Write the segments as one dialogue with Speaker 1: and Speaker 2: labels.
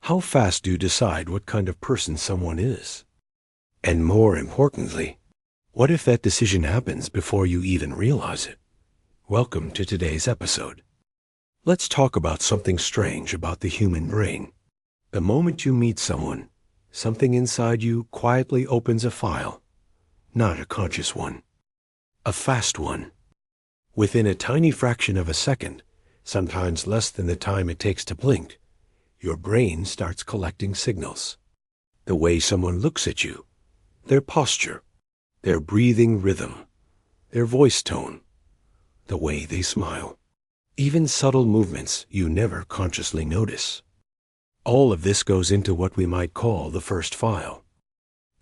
Speaker 1: How fast do you decide what kind of person someone is? And more importantly, what if that decision happens before you even realize it? Welcome to today's episode. Let's talk about something strange about the human brain. The moment you meet someone, something inside you quietly opens a file. Not a conscious one. A fast one. Within a tiny fraction of a second, sometimes less than the time it takes to blink, your brain starts collecting signals. The way someone looks at you, their posture, their breathing rhythm, their voice tone, the way they smile, even subtle movements you never consciously notice. All of this goes into what we might call the first file.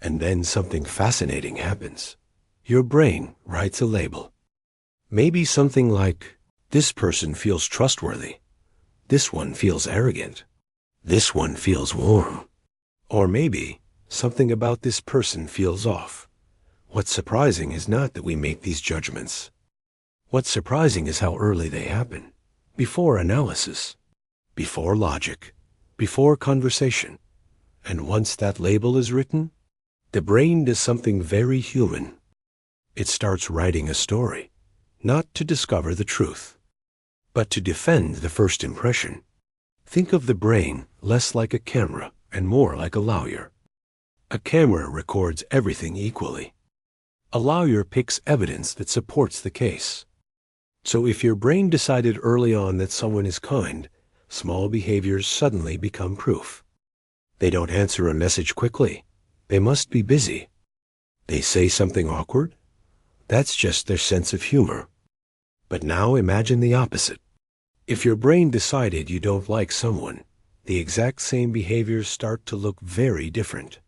Speaker 1: And then something fascinating happens. Your brain writes a label. Maybe something like, this person feels trustworthy. This one feels arrogant. This one feels warm. Or maybe something about this person feels off. What's surprising is not that we make these judgments. What's surprising is how early they happen. Before analysis, before logic, before conversation. And once that label is written, the brain does something very human. It starts writing a story, not to discover the truth, but to defend the first impression. Think of the brain less like a camera and more like a lawyer. A camera records everything equally. A lawyer picks evidence that supports the case. So if your brain decided early on that someone is kind, small behaviors suddenly become proof. They don't answer a message quickly. They must be busy. They say something awkward. That's just their sense of humor. But now imagine the opposite. If your brain decided you don't like someone, the exact same behaviors start to look very different.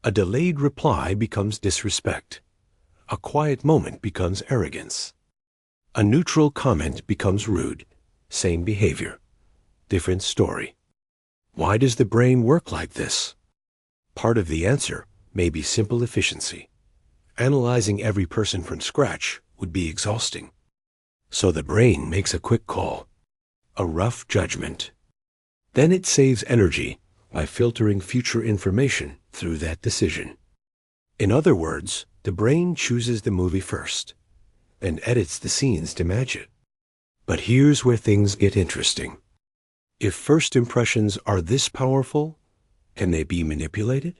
Speaker 1: A delayed reply becomes disrespect. A quiet moment becomes arrogance. A neutral comment becomes rude. Same behavior. Different story. Why does the brain work like this? Part of the answer may be simple efficiency. Analyzing every person from scratch would be exhausting. So the brain makes a quick call, a rough judgment. Then it saves energy by filtering future information through that decision. In other words, the brain chooses the movie first, then edits the scenes to match it. But here's where things get interesting. If first impressions are this powerful, can they be manipulated?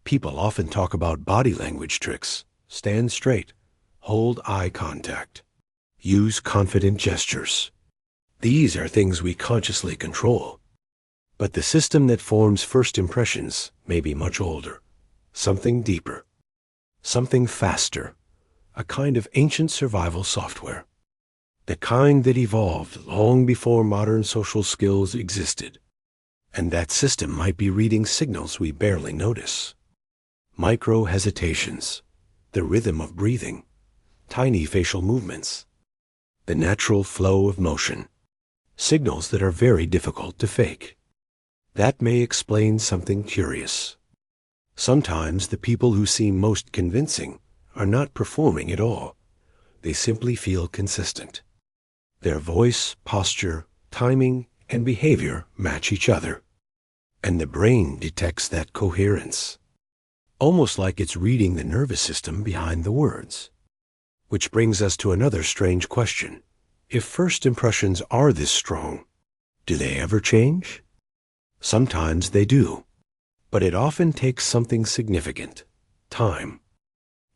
Speaker 1: People often talk about body language tricks. Stand straight, hold eye contact, use confident gestures. These are things we consciously control. But the system that forms first impressions may be much older, something deeper, something faster, a kind of ancient survival software, the kind that evolved long before modern social skills existed. And that system might be reading signals we barely notice. Micro hesitations, the rhythm of breathing, tiny facial movements, the natural flow of motion, signals that are very difficult to fake. That may explain something curious. Sometimes the people who seem most convincing are not performing at all. They simply feel consistent. Their voice, posture, timing, and behavior match each other. And the brain detects that coherence. Almost like it's reading the nervous system behind the words. Which brings us to another strange question. If first impressions are this strong, do they ever change? Sometimes they do, but it often takes something significant, time,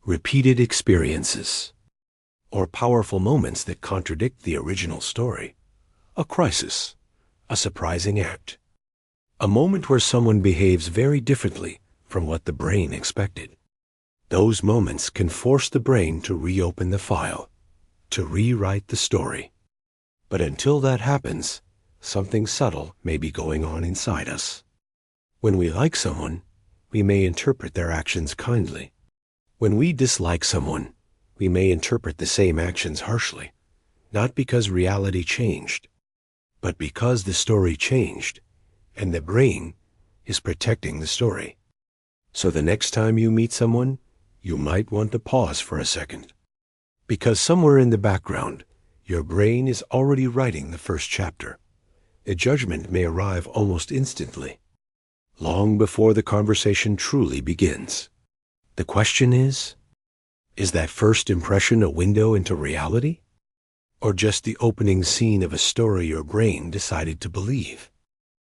Speaker 1: repeated experiences, or powerful moments that contradict the original story. A crisis, a surprising act, a moment where someone behaves very differently from what the brain expected. Those moments can force the brain to reopen the file, to rewrite the story. But until that happens, something subtle may be going on inside us. When we like someone, we may interpret their actions kindly. When we dislike someone, we may interpret the same actions harshly, not because reality changed, but because the story changed, and the brain is protecting the story. So the next time you meet someone, you might want to pause for a second. Because somewhere in the background, your brain is already writing the first chapter. A judgment may arrive almost instantly, long before the conversation truly begins. The question is that first impression a window into reality? Or just the opening scene of a story your brain decided to believe?